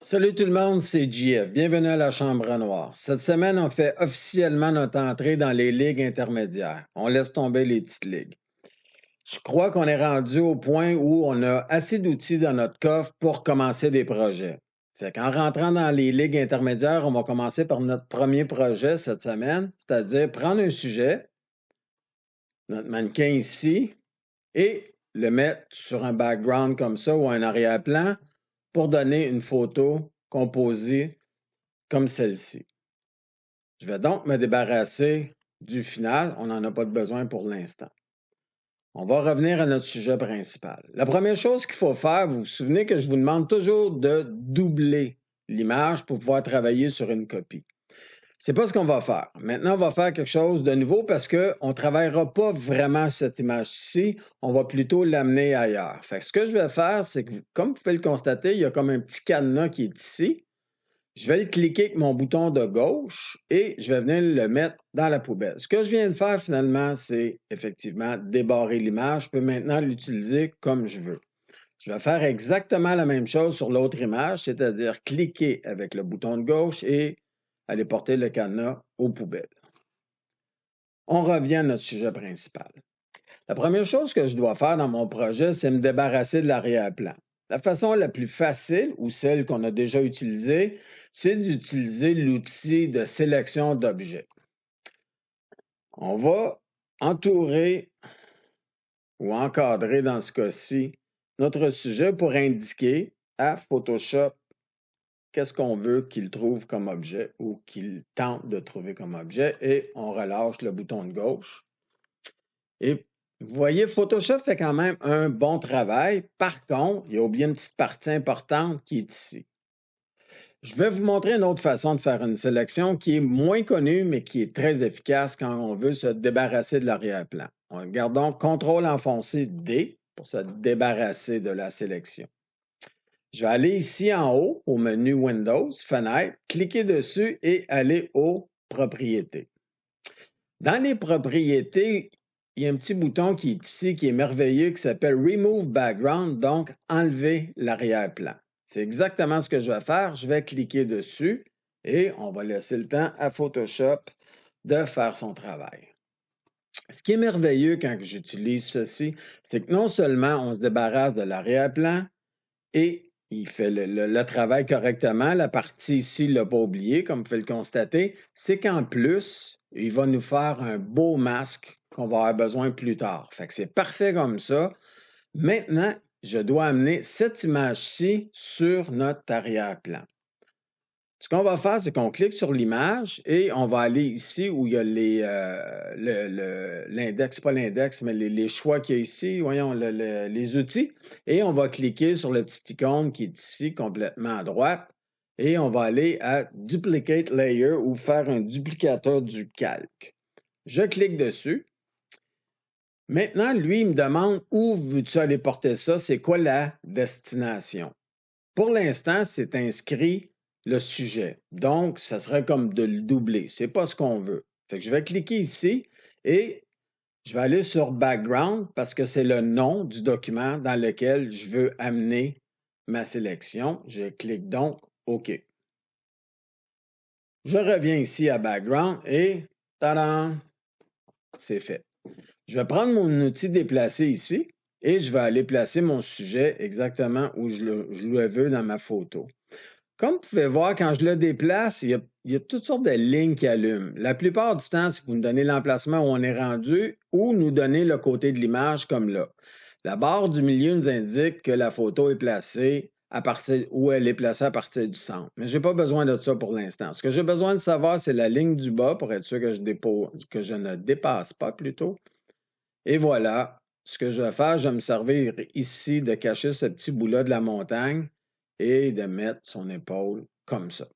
Salut tout le monde, c'est JF. Bienvenue à la Chambre noire. Cette semaine, on fait officiellement notre entrée dans les ligues intermédiaires. On laisse tomber les petites ligues. Je crois qu'on est rendu au point où on a assez d'outils dans notre coffre pour commencer des projets. Fait qu'en rentrant dans les ligues intermédiaires, on va commencer par notre premier projet cette semaine, c'est-à-dire prendre un sujet, notre mannequin ici, et le mettre sur un background comme ça ou un arrière-plan pour donner une photo composée comme celle-ci. Je vais donc me débarrasser du final. On n'en a pas de besoin pour l'instant. On va revenir à notre sujet principal. La première chose qu'il faut faire, vous vous souvenez que je vous demande toujours de doubler l'image pour pouvoir travailler sur une copie. C'est pas ce qu'on va faire. Maintenant, on va faire quelque chose de nouveau parce qu'on ne travaillera pas vraiment cette image-ci. On va plutôt l'amener ailleurs. Fait que ce que je vais faire, c'est que, comme vous pouvez le constater, il y a comme un petit cadenas qui est ici. Je vais le cliquer avec mon bouton de gauche et je vais venir le mettre dans la poubelle. Ce que je viens de faire finalement, c'est effectivement débarrer l'image. Je peux maintenant l'utiliser comme je veux. Je vais faire exactement la même chose sur l'autre image, c'est-à-dire cliquer avec le bouton de gauche et aller porter le cadenas aux poubelles. On revient à notre sujet principal. La première chose que je dois faire dans mon projet, c'est me débarrasser de l'arrière-plan. La façon la plus facile, ou celle qu'on a déjà utilisée, c'est d'utiliser l'outil de sélection d'objets. On va entourer ou encadrer dans ce cas-ci notre sujet pour indiquer à Photoshop qu'est-ce qu'on veut qu'il trouve comme objet ou qu'il tente de trouver comme objet et on relâche le bouton de gauche. Et vous voyez, Photoshop fait quand même un bon travail. Par contre, il a oublié une petite partie importante qui est ici. Je vais vous montrer une autre façon de faire une sélection qui est moins connue, mais qui est très efficace quand on veut se débarrasser de l'arrière-plan. Regardons CTRL enfoncé D pour se débarrasser de la sélection. Je vais aller ici en haut au menu Windows, Fenêtre, cliquer dessus et aller aux Propriétés. Dans les propriétés, il y a un petit bouton qui est ici, qui est merveilleux, qui s'appelle Remove Background, donc enlever l'arrière-plan. C'est exactement ce que je vais faire. Je vais cliquer dessus et on va laisser le temps à Photoshop de faire son travail. Ce qui est merveilleux quand j'utilise ceci, c'est que non seulement on se débarrasse de l'arrière-plan et il fait le travail correctement, la partie ici, il ne l'a pas oublié, comme vous pouvez le constater, c'est qu'en plus, il va nous faire un beau masque qu'on va avoir besoin plus tard. Fait que c'est parfait comme ça. Maintenant, je dois amener cette image-ci sur notre arrière-plan. Ce qu'on va faire, c'est qu'on clique sur l'image et on va aller ici où il y a l'index, pas l'index, mais les choix qu'il y a ici, voyons, les outils. Et on va cliquer sur le petit icône qui est ici, complètement à droite. Et on va aller à Duplicate Layer ou faire un duplicateur du calque. Je clique dessus. Maintenant, lui, il me demande où veux-tu aller porter ça, c'est quoi la destination. Pour l'instant, c'est inscrit le sujet. Donc, ça serait comme de le doubler. Ce n'est pas ce qu'on veut. Fait que je vais cliquer ici et je vais aller sur Background parce que c'est le nom du document dans lequel je veux amener ma sélection. Je clique donc OK. Je reviens ici à Background et tadam, c'est fait. Je vais prendre mon outil déplacer ici et je vais aller placer mon sujet exactement où je le veux dans ma photo. Comme vous pouvez voir, quand je le déplace, il y a toutes sortes de lignes qui allument. La plupart du temps, c'est pour nous donner l'emplacement où on est rendu ou nous donner le côté de l'image comme là. La barre du milieu nous indique que la photo est placée à partir où elle est placée à partir du centre. Mais je n'ai pas besoin de ça pour l'instant. Ce que j'ai besoin de savoir, c'est la ligne du bas pour être sûr que je ne dépasse pas plutôt. Et voilà, ce que je vais faire, je vais me servir ici de cacher ce petit bout-là de la montagne et de mettre son épaule comme ça.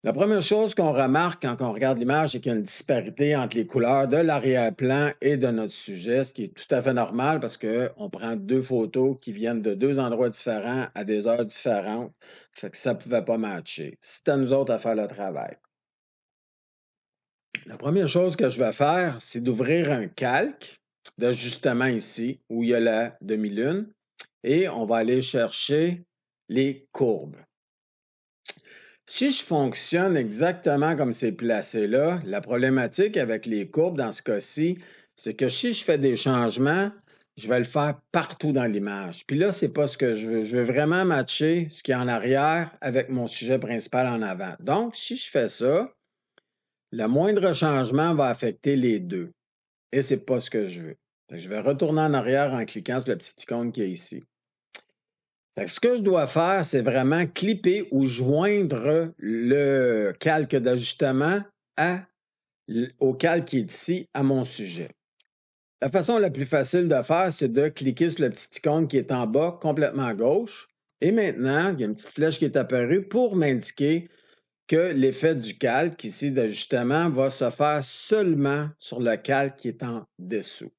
La première chose qu'on remarque quand on regarde l'image, c'est qu'il y a une disparité entre les couleurs de l'arrière-plan et de notre sujet, ce qui est tout à fait normal parce qu'on prend deux photos qui viennent de deux endroits différents à des heures différentes. Fait que ça ne pouvait pas matcher. C'est à nous autres à faire le travail. La première chose que je vais faire, c'est d'ouvrir un calque d'ajustement ici, où il y a la demi-lune, et on va aller chercher les courbes. Si je fonctionne exactement comme c'est placé là, la problématique avec les courbes dans ce cas-ci, c'est que si je fais des changements, je vais le faire partout dans l'image. Puis là, c'est pas ce que je veux. Je veux vraiment matcher ce qui est en arrière avec mon sujet principal en avant. Donc, si je fais ça, le moindre changement va affecter les deux. Et c'est pas ce que je veux. Je vais retourner en arrière en cliquant sur la petite icône qui est ici. Ce que je dois faire, c'est vraiment clipper ou joindre le calque d'ajustement au calque qui est ici à mon sujet. La façon la plus facile de faire, c'est de cliquer sur la petite icône qui est en bas, complètement à gauche. Et maintenant, il y a une petite flèche qui est apparue pour m'indiquer que l'effet du calque ici d'ajustement va se faire seulement sur le calque qui est en dessous.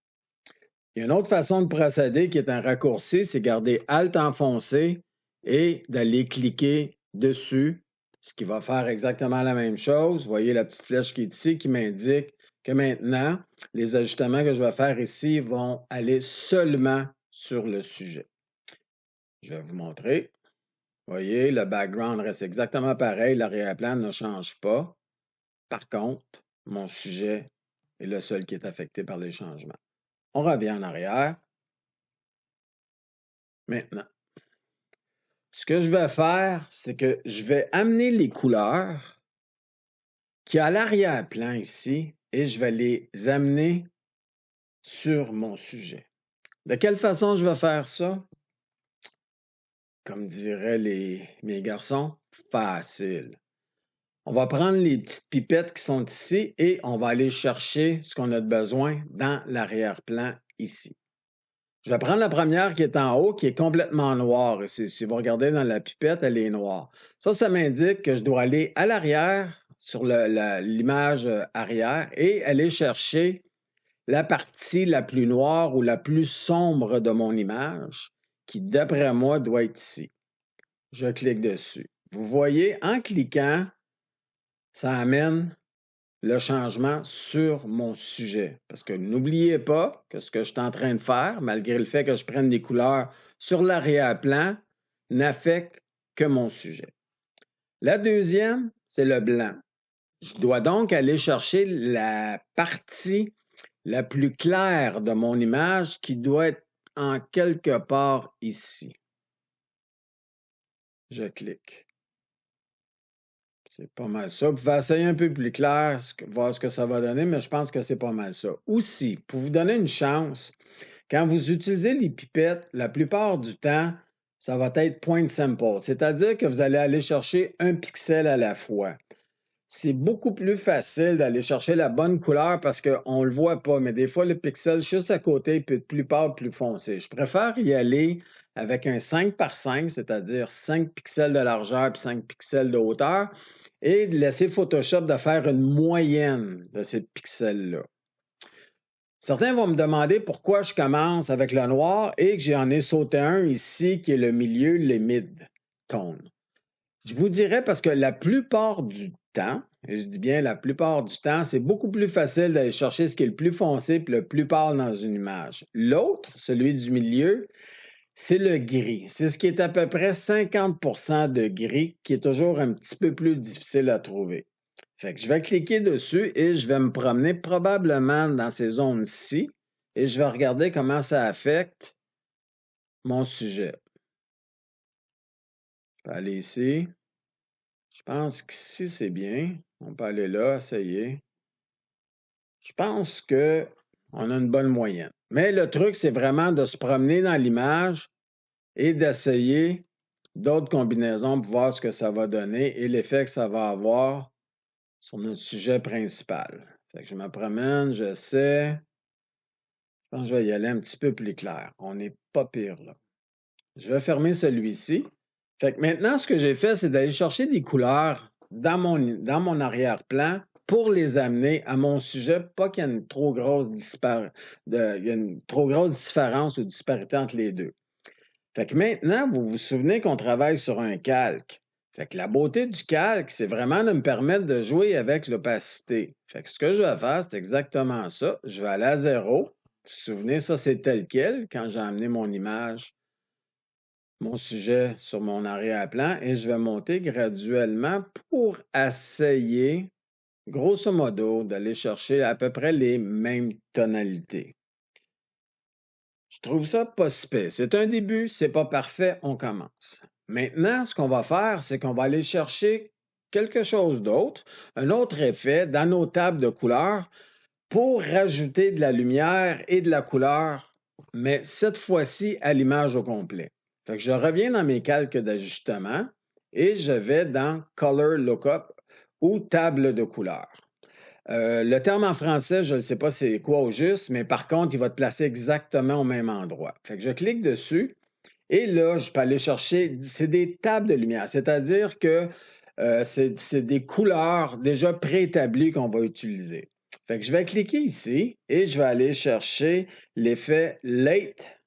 Il y a une autre façon de procéder qui est un raccourci, c'est garder Alt enfoncé et d'aller cliquer dessus, ce qui va faire exactement la même chose. Vous voyez la petite flèche qui est ici qui m'indique que maintenant, les ajustements que je vais faire ici vont aller seulement sur le sujet. Je vais vous montrer. Vous voyez, le background reste exactement pareil, l'arrière-plan ne change pas. Par contre, mon sujet est le seul qui est affecté par les changements. On revient en arrière. Maintenant, ce que je vais faire, c'est que je vais amener les couleurs qui à l'arrière-plan ici et je vais les amener sur mon sujet. De quelle façon je vais faire ça? Comme diraient mes garçons, facile. On va prendre les petites pipettes qui sont ici et on va aller chercher ce qu'on a de besoin dans l'arrière-plan ici. Je vais prendre la première qui est en haut, qui est complètement noire. Si vous regardez dans la pipette, elle est noire. Ça m'indique que je dois aller à l'arrière, sur l'image arrière, et aller chercher la partie la plus noire ou la plus sombre de mon image, qui, d'après moi, doit être ici. Je clique dessus. Vous voyez, en cliquant, ça amène le changement sur mon sujet. Parce que n'oubliez pas que ce que je suis en train de faire, malgré le fait que je prenne des couleurs sur l'arrière-plan, n'affecte que mon sujet. La deuxième, c'est le blanc. Je dois donc aller chercher la partie la plus claire de mon image qui doit être en quelque part ici. Je clique. C'est pas mal ça. Vous pouvez essayer un peu plus clair, voir ce que ça va donner, mais je pense que c'est pas mal ça. Aussi, pour vous donner une chance, quand vous utilisez les pipettes, la plupart du temps, ça va être point simple, c'est-à-dire que vous allez aller chercher un pixel à la fois. C'est beaucoup plus facile d'aller chercher la bonne couleur parce qu'on ne le voit pas, mais des fois, le pixel juste à côté peut être plus pâle, plus foncé. Je préfère y aller avec un 5 par 5, c'est-à-dire 5 pixels de largeur et 5 pixels de hauteur, et de laisser Photoshop de faire une moyenne de ces pixels-là. Certains vont me demander pourquoi je commence avec le noir et que j'en ai sauté un ici qui est le milieu, les mid-tones. Je vous dirais parce que la plupart du temps, et je dis bien la plupart du temps, c'est beaucoup plus facile d'aller chercher ce qui est le plus foncé et le plus pâle dans une image. L'autre, celui du milieu, c'est le gris. C'est ce qui est à peu près 50% de gris qui est toujours un petit peu plus difficile à trouver. Fait que je vais cliquer dessus et je vais me promener probablement dans ces zones-ci et je vais regarder comment ça affecte mon sujet. Je peux aller ici. Je pense qu'ici, c'est bien. On peut aller là, essayer. Je pense qu'on a une bonne moyenne. Mais le truc, c'est vraiment de se promener dans l'image et d'essayer d'autres combinaisons pour voir ce que ça va donner et l'effet que ça va avoir sur notre sujet principal. Fait que je me promène, j'essaie. Je pense que je vais y aller un petit peu plus clair. On n'est pas pire là. Je vais fermer celui-ci. Fait que maintenant, ce que j'ai fait, c'est d'aller chercher des couleurs dans mon arrière-plan pour les amener à mon sujet, pas qu'il y ait une trop grosse différence ou disparité entre les deux. Fait que maintenant, vous vous souvenez qu'on travaille sur un calque. Fait que la beauté du calque, c'est vraiment de me permettre de jouer avec l'opacité. Fait que ce que je vais faire, c'est exactement ça. Je vais aller à 0. Vous vous souvenez, ça, c'est tel quel quand j'ai amené mon image, mon sujet sur mon arrière-plan et je vais monter graduellement pour essayer, grosso modo, d'aller chercher à peu près les mêmes tonalités. Je trouve ça pas si pire. C'est un début, c'est pas parfait, on commence. Maintenant, ce qu'on va faire, c'est qu'on va aller chercher quelque chose d'autre, un autre effet dans nos tables de couleurs pour rajouter de la lumière et de la couleur, mais cette fois-ci à l'image au complet. Fait que je reviens dans mes calques d'ajustement et je vais dans Color Lookup ou table de couleurs. Le terme en français, je ne sais pas c'est quoi au juste, mais par contre, il va te placer exactement au même endroit. Fait que je clique dessus et là, je peux aller chercher, c'est des tables de lumière, c'est-à-dire que c'est des couleurs déjà préétablies qu'on va utiliser. Fait que je vais cliquer ici et je vais aller chercher l'effet Late,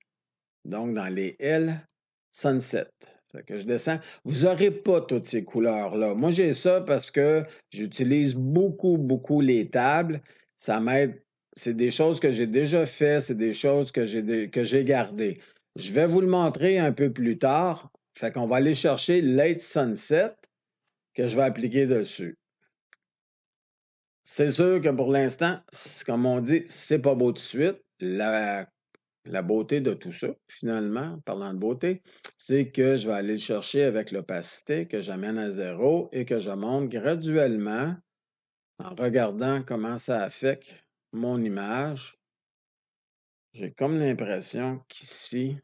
donc dans les L, Sunset. Fait que je descends. Vous n'aurez pas toutes ces couleurs-là. Moi, j'ai ça parce que j'utilise beaucoup, beaucoup les tables. Ça m'aide. C'est des choses que j'ai déjà fait, c'est des choses que j'ai gardées. Je vais vous le montrer un peu plus tard. Fait qu'on va aller chercher Late Sunset que je vais appliquer dessus. C'est sûr que pour l'instant, comme on dit, c'est pas beau tout de suite. La beauté de tout ça, finalement, en parlant de beauté, c'est que je vais aller le chercher avec l'opacité, que j'amène à zéro et que je monte graduellement en regardant comment ça affecte mon image. J'ai comme l'impression qu'ici,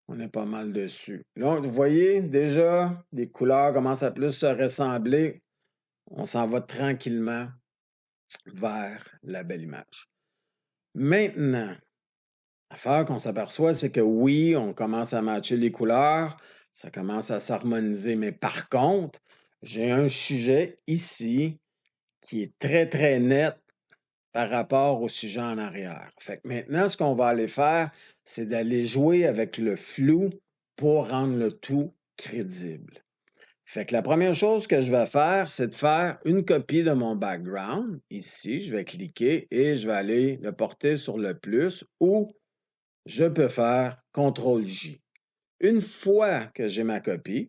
on est pas mal dessus. Là, vous voyez déjà, les couleurs commencent à plus se ressembler. On s'en va tranquillement vers la belle image. Maintenant, l'affaire qu'on s'aperçoit, c'est que oui, on commence à matcher les couleurs, ça commence à s'harmoniser, mais par contre, j'ai un sujet ici qui est très, très net par rapport au sujet en arrière. Fait que maintenant, ce qu'on va aller faire, c'est d'aller jouer avec le flou pour rendre le tout crédible. Fait que la première chose que je vais faire, c'est de faire une copie de mon background. Ici, je vais cliquer et je vais aller le porter sur le plus ou je peux faire CTRL-J. Une fois que j'ai ma copie,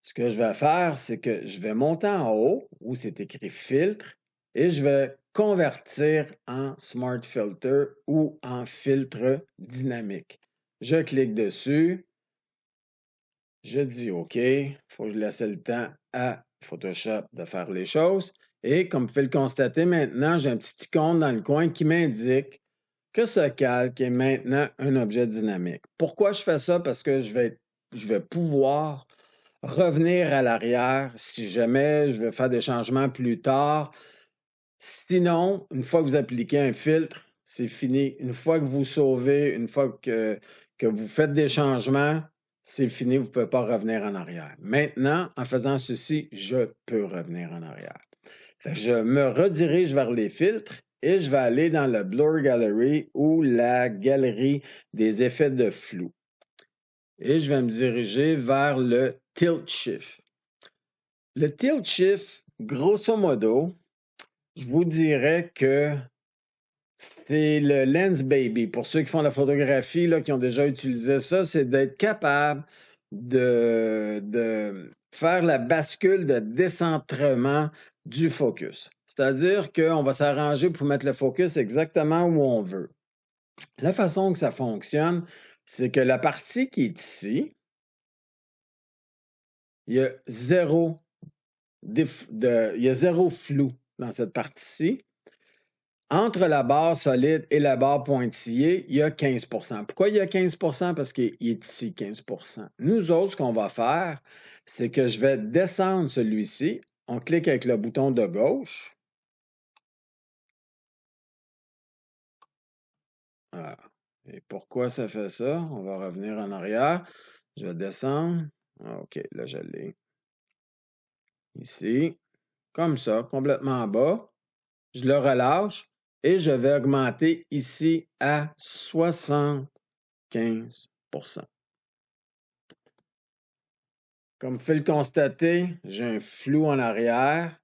ce que je vais faire, c'est que je vais monter en haut où c'est écrit filtre et je vais convertir en Smart Filter ou en filtre dynamique. Je clique dessus, je dis OK, il faut que je laisse le temps à Photoshop de faire les choses. Et comme vous pouvez le constater maintenant, j'ai un petit icône dans le coin qui m'indique que ce calque est maintenant un objet dynamique. Pourquoi je fais ça? Parce que je vais pouvoir revenir à l'arrière si jamais je veux faire des changements plus tard. Sinon, une fois que vous appliquez un filtre, c'est fini. Une fois que vous sauvez, une fois que vous faites des changements, c'est fini, vous ne pouvez pas revenir en arrière. Maintenant, en faisant ceci, je peux revenir en arrière. Je me redirige vers les filtres et je vais aller dans le Blur Gallery ou la galerie des effets de flou. Et je vais me diriger vers le Tilt Shift. Le Tilt Shift, grosso modo, je vous dirais que c'est le Lens Baby. Pour ceux qui font la photographie, là, qui ont déjà utilisé ça, c'est d'être capable de faire la bascule de décentrement du focus. C'est-à-dire qu'on va s'arranger pour mettre le focus exactement où on veut. La façon que ça fonctionne, c'est que la partie qui est ici, il y a zéro flou dans cette partie-ci. Entre la barre solide et la barre pointillée, il y a 15 Pourquoi il y a 15 Parce qu'il est ici, 15 Nous autres, ce qu'on va faire, c'est que je vais descendre celui-ci. On clique avec le bouton de gauche. Voilà. Et pourquoi ça fait ça? On va revenir en arrière. Je vais descendre. OK, là, je l'ai. Ici. Comme ça, complètement en bas. Je le relâche et je vais augmenter ici à 75 Comme vous pouvez le constater, j'ai un flou en arrière.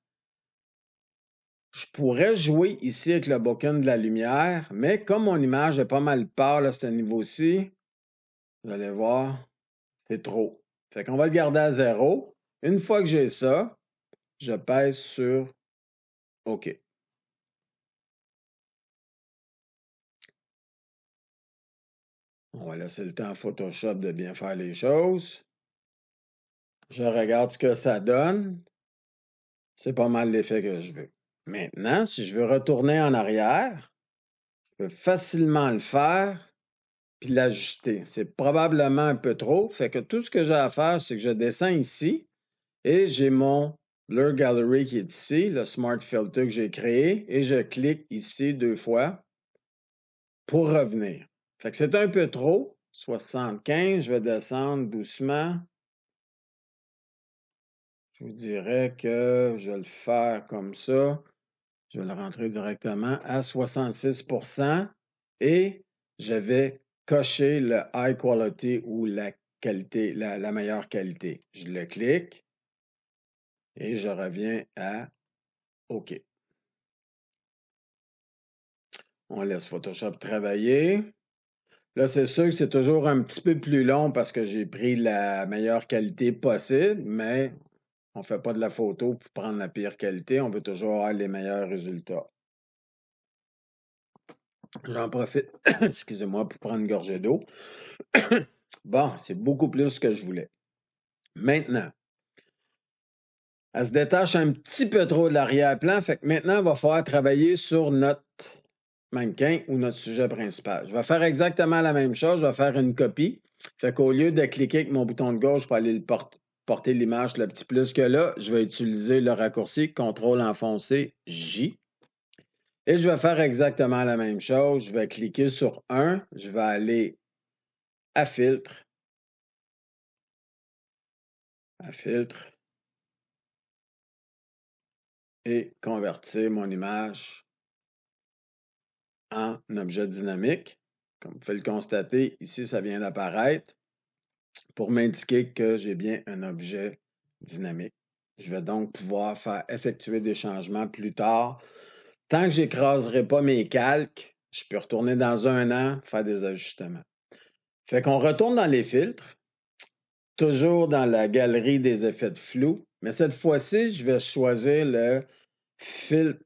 Je pourrais jouer ici avec le bokeh de la lumière, mais comme mon image est pas mal pâle à ce niveau-ci, Vous allez voir, c'est trop. Fait qu'on va le garder à 0. Une fois que j'ai ça, je pèse sur OK. On va laisser le temps à Photoshop de bien faire les choses. Je regarde ce que ça donne. C'est pas mal l'effet que je veux. Maintenant, si je veux retourner en arrière, je peux facilement le faire puis l'ajuster. C'est probablement un peu trop. Fait que tout ce que j'ai à faire, c'est que je descends ici et j'ai mon Blur Gallery qui est ici, le Smart Filter que j'ai créé, et je clique ici 2 fois pour revenir. Fait que c'est un peu trop. 75, je vais descendre doucement. Je vous dirais que je vais le faire comme ça. Je vais le rentrer directement à 66 et je vais cocher le high quality ou la qualité, la meilleure qualité. Je le clique et je reviens à OK. On laisse Photoshop travailler. Là, c'est sûr que c'est toujours un petit peu plus long parce que j'ai pris la meilleure qualité possible, mais on ne fait pas de la photo pour prendre la pire qualité. On veut toujours avoir les meilleurs résultats. J'en profite, excusez-moi, pour prendre une gorgée d'eau. Bon, c'est beaucoup plus que je voulais. Maintenant, elle se détache un petit peu trop de l'arrière-plan, fait que maintenant, il va falloir travailler sur notre mannequin ou notre sujet principal. Je vais faire exactement la même chose, je vais faire une copie. Fait qu'au lieu de cliquer avec mon bouton de gauche pour aller porter l'image le petit plus que là, je vais utiliser le raccourci CTRL enfoncé J. Et je vais faire exactement la même chose. Je vais cliquer sur 1, je vais aller à filtre, et convertir mon image en objet dynamique. Comme vous pouvez le constater, ici, ça vient d'apparaître pour m'indiquer que j'ai bien un objet dynamique. Je vais donc pouvoir faire effectuer des changements plus tard. Tant que je n'écraserai pas mes calques, je peux retourner dans un an, faire des ajustements. Fait qu'on retourne dans les filtres, toujours dans la galerie des effets de flou, mais cette fois-ci, je vais choisir le le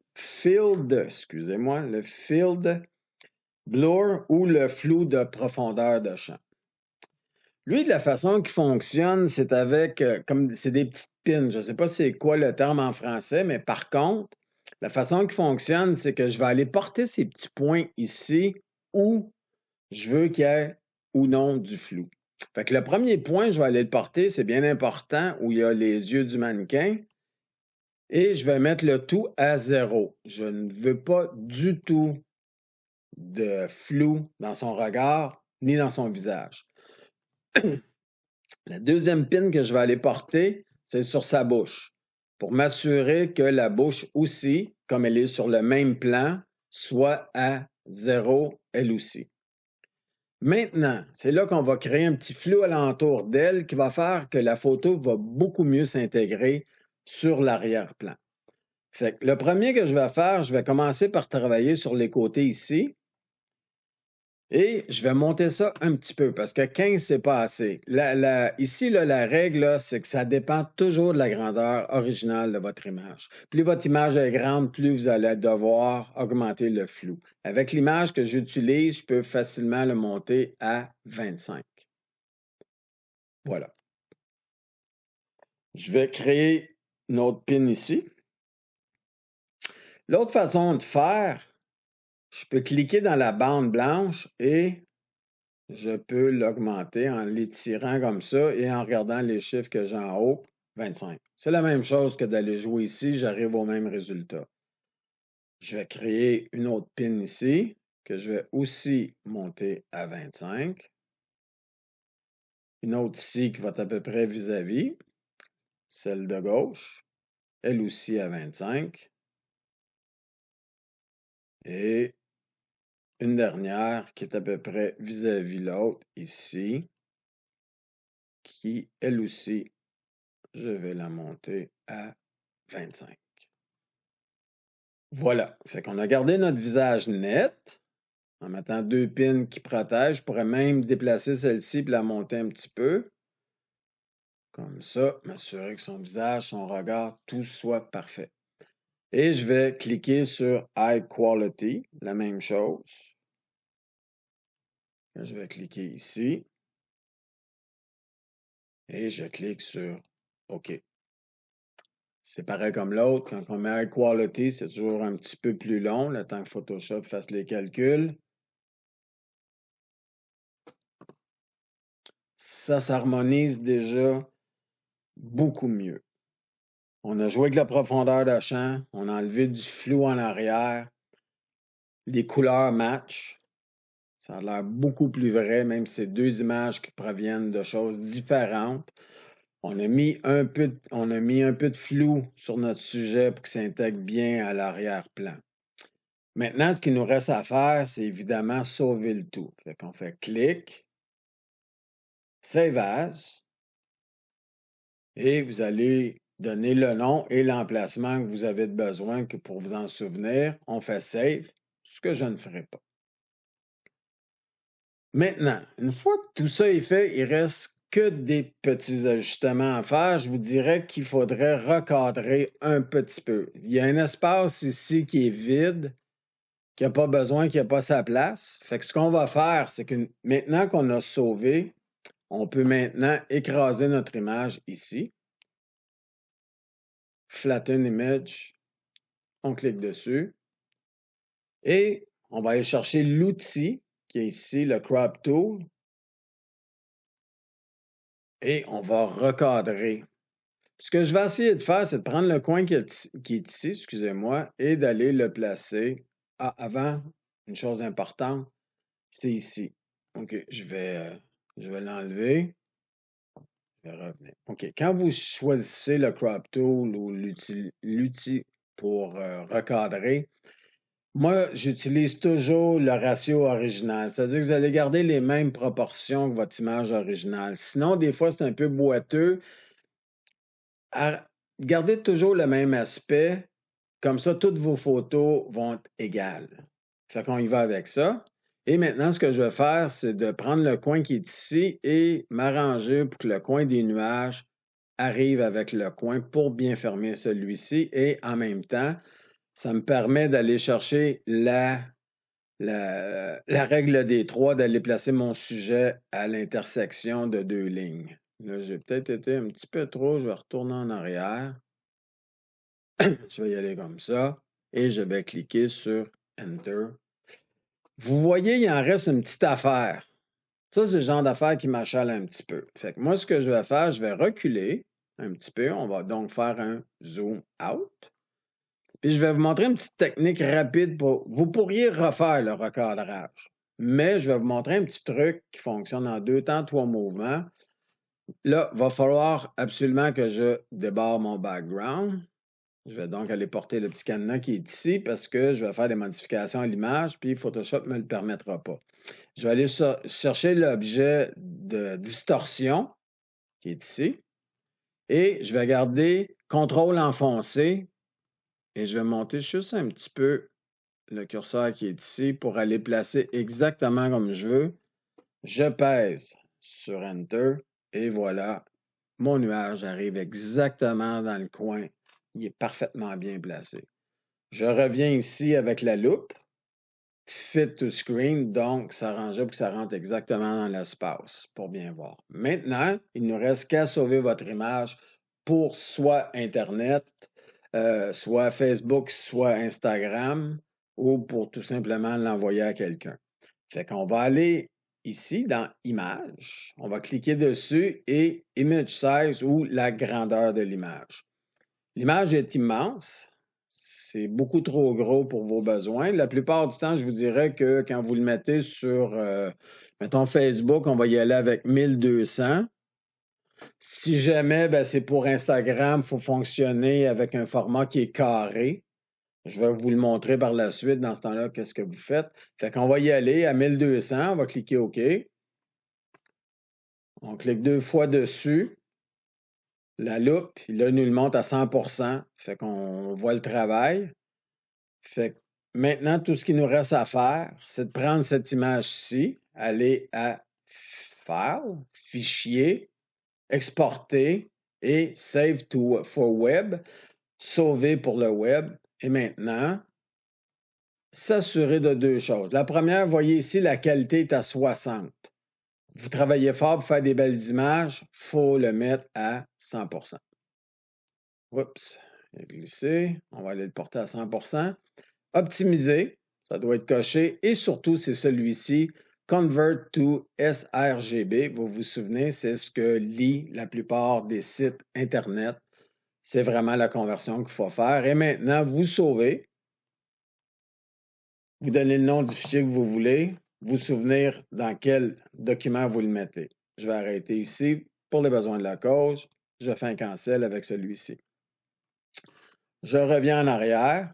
field blur ou le flou de profondeur de champ. Lui, de la façon qu'il fonctionne, c'est avec, comme c'est des petites pins. Je ne sais pas c'est quoi le terme en français, mais par contre, la façon qu'il fonctionne, c'est que je vais aller porter ces petits points ici où je veux qu'il y ait ou non du flou. Fait que le premier point, je vais aller le porter, c'est bien important, où il y a les yeux du mannequin. Et je vais mettre le tout à 0. Je ne veux pas du tout de flou dans son regard ni dans son visage. La deuxième pin que je vais aller porter, c'est sur sa bouche, pour m'assurer que la bouche aussi, comme elle est sur le même plan, soit à 0 elle aussi. Maintenant, c'est là qu'on va créer un petit flou alentour d'elle qui va faire que la photo va beaucoup mieux s'intégrer sur l'arrière-plan. Fait que le premier que je vais faire, je vais commencer par travailler sur les côtés ici. Et je vais monter ça un petit peu parce que 15, c'est pas assez. Ici, la règle, c'est que ça dépend toujours de la grandeur originale de votre image. Plus votre image est grande, plus vous allez devoir augmenter le flou. Avec l'image que j'utilise, je peux facilement le monter à 25. Voilà. Je vais créer une autre pin ici. L'autre façon de faire, je peux cliquer dans la bande blanche et je peux l'augmenter en l'étirant comme ça et en regardant les chiffres que j'ai en haut, 25. C'est la même chose que d'aller jouer ici, j'arrive au même résultat. Je vais créer une autre pin ici que je vais aussi monter à 25. Une autre ici qui va être à peu près vis-à-vis, celle de gauche, elle aussi à 25. Et une dernière qui est à peu près vis-à-vis l'autre ici, qui elle aussi, je vais la monter à 25. Voilà. Fait qu'on a gardé notre visage net. en mettant 2 pins qui protègent. Je pourrais même déplacer celle-ci et la monter un petit peu. Comme ça, m'assurer que son visage, son regard, tout soit parfait. Et je vais cliquer sur High Quality, la même chose. Je vais cliquer ici. Et je clique sur OK. C'est pareil comme l'autre. Quand on met High Quality, c'est toujours un petit peu plus long, le temps que Photoshop fasse les calculs. Ça s'harmonise déjà beaucoup mieux. On a joué avec la profondeur de champ, on a enlevé du flou en arrière, les couleurs matchent. Ça a l'air beaucoup plus vrai, même si c'est deux images qui proviennent de choses différentes. On a mis un peu de flou sur notre sujet pour que ça intègre bien à l'arrière-plan. Maintenant, ce qu'il nous reste à faire, c'est évidemment sauver le tout. Fait qu'on fait clic, Save As, et vous allez donner le nom et l'emplacement que vous avez besoin pour vous en souvenir. On fait Save, ce que je ne ferai pas. Maintenant, une fois que tout ça est fait, il reste que des petits ajustements à faire. Je vous dirais qu'il faudrait recadrer un petit peu. Il y a un espace ici qui est vide, qui n'a pas besoin, qui n'a pas sa place. Fait que ce qu'on va faire, c'est que maintenant qu'on a sauvé, on peut maintenant écraser notre image ici. Flatten Image, on clique dessus. Et on va aller chercher l'outil qui est ici, le Crop Tool. Et on va recadrer. Ce que je vais essayer de faire, c'est de prendre le coin qui est ici, excusez-moi, et d'aller le placer. Ah, avant, une chose importante, c'est ici. OK, je vais l'enlever. Je vais revenir. OK, quand vous choisissez le Crop Tool ou l'outil pour recadrer, moi, j'utilise toujours le ratio original. C'est-à-dire que vous allez garder les mêmes proportions que votre image originale. Sinon, des fois, c'est un peu boiteux. Gardez toujours le même aspect. Comme ça, toutes vos photos vont être égales. Fait qu'on y va avec ça. Et maintenant, ce que je vais faire, c'est de prendre le coin qui est ici et m'arranger pour que le coin des nuages arrive avec le coin pour bien fermer celui-ci. Et en même temps, ça me permet d'aller chercher la règle des trois, d'aller placer mon sujet à l'intersection de deux lignes. Là, j'ai peut-être été un petit peu trop. Je vais retourner en arrière. Je vais y aller comme ça. Et je vais cliquer sur Enter. Vous voyez, il en reste une petite affaire. Ça, c'est le genre d'affaire qui m'achale un petit peu. Fait que moi, ce que je vais faire, je vais reculer un petit peu. On va donc faire un zoom out. Puis je vais vous montrer une petite technique rapide pour. Vous pourriez refaire le recadrage, mais je vais vous montrer un petit truc qui fonctionne en 2 temps, 3 mouvements. Là, il va falloir absolument que je débarre mon background. Je vais donc aller porter le petit cadenas qui est ici parce que je vais faire des modifications à l'image, puis Photoshop ne me le permettra pas. Je vais aller chercher l'objet de distorsion qui est ici et je vais garder CTRL enfoncé et je vais monter juste un petit peu le curseur qui est ici pour aller placer exactement comme je veux. Je pèse sur Enter et voilà, mon nuage arrive exactement dans le coin. Il est parfaitement bien placé. Je reviens ici avec la loupe. Fit to screen, donc s'arranger pour que ça rentre exactement dans l'espace pour bien voir. Maintenant, il ne nous reste qu'à sauver votre image pour soit Internet, soit Facebook, soit Instagram, ou pour tout simplement l'envoyer à quelqu'un. Fait qu'on va aller ici dans Images, on va cliquer dessus et Image Size ou la grandeur de l'image. L'image est immense. C'est beaucoup trop gros pour vos besoins. La plupart du temps, je vous dirais que quand vous le mettez sur, mettons, Facebook, on va y aller avec 1200. Si jamais, ben, c'est pour Instagram, il faut fonctionner avec un format qui est carré. Je vais vous le montrer par la suite. Dans ce temps-là, qu'est-ce que vous faites? Fait qu'on va y aller à 1200. On va cliquer OK. On clique 2 fois dessus. La loupe, là, il nous le montre à 100%. Fait qu'on voit le travail. Fait maintenant, tout ce qu'il nous reste à faire, c'est de prendre cette image-ci, aller à File, Fichier, Exporter et Save for Web, sauver pour le web. Et maintenant, s'assurer de deux choses. La première, voyez ici, la qualité est à 60. Vous travaillez fort pour faire des belles images, il faut le mettre à 100%. Oups, il a glissé. On va aller le porter à 100%. Optimiser, ça doit être coché. Et surtout, c'est celui-ci, Convert to sRGB. Vous vous souvenez, c'est ce que lit la plupart des sites Internet. C'est vraiment la conversion qu'il faut faire. Et maintenant, vous sauvez. Vous donnez le nom du fichier que vous voulez. Vous souvenir dans quel document vous le mettez. Je vais arrêter ici pour les besoins de la cause. Je fais un cancel avec celui-ci. Je reviens en arrière.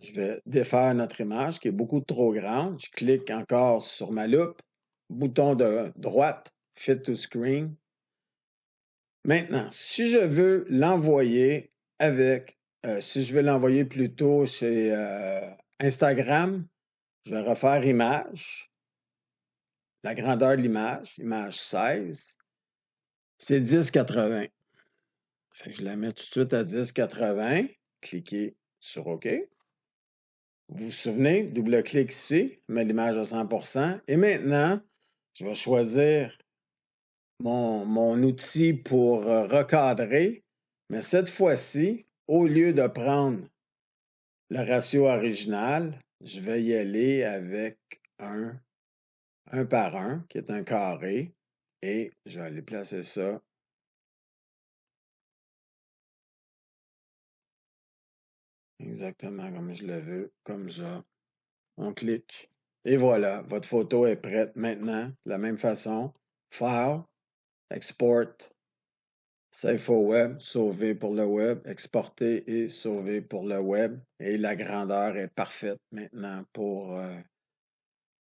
Je vais défaire notre image qui est beaucoup trop grande. Je clique encore sur ma loupe. Bouton de droite, Fit to Screen. Maintenant, si je veux l'envoyer si je veux l'envoyer plutôt chez Instagram, je vais refaire image. La grandeur de l'image, image 16, c'est 1080. Fait que je la mets tout de suite à 1080. Cliquez sur OK. Vous vous souvenez, double-clic ici, je mets l'image à 100%. Et maintenant, je vais choisir mon outil pour recadrer. Mais cette fois-ci, au lieu de prendre le ratio original, je vais y aller avec un par un, qui est un carré. Et je vais aller placer ça exactement comme je le veux, comme ça. On clique. Et voilà, votre photo est prête maintenant. De la même façon, File, Export, Save for Web, sauver pour le web, exporter et sauver pour le web. Et la grandeur est parfaite maintenant pour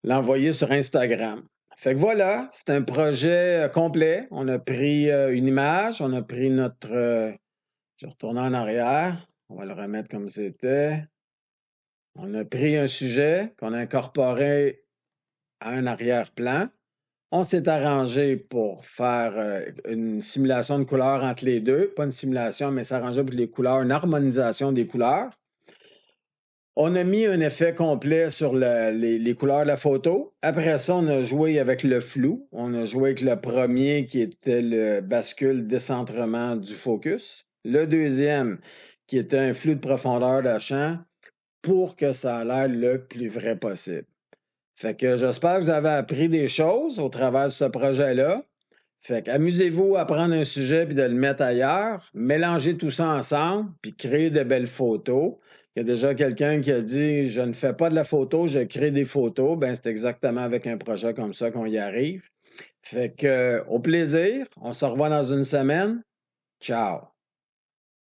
l'envoyer sur Instagram. Fait que voilà, c'est un projet complet. On a pris une image, on a pris notre... je vais retourner en arrière. On va le remettre comme c'était. On a pris un sujet qu'on a incorporé à un arrière-plan. On s'est arrangé pour faire une simulation de couleurs entre les deux. Pas une simulation, mais s'arranger pour les couleurs, une harmonisation des couleurs. On a mis un effet complet sur les couleurs de la photo. Après ça, on a joué avec le flou. On a joué avec le premier qui était le bascule décentrement du focus. Le deuxième qui était un flou de profondeur de champ pour que ça a l'air le plus vrai possible. Fait que j'espère que vous avez appris des choses au travers de ce projet-là. Fait qu'amusez-vous à prendre un sujet puis de le mettre ailleurs, mélangez tout ça ensemble puis créer de belles photos. Il y a déjà quelqu'un qui a dit je ne fais pas de la photo, je crée des photos. Ben c'est exactement avec un projet comme ça qu'on y arrive. Fait que au plaisir, on se revoit dans une semaine. Ciao.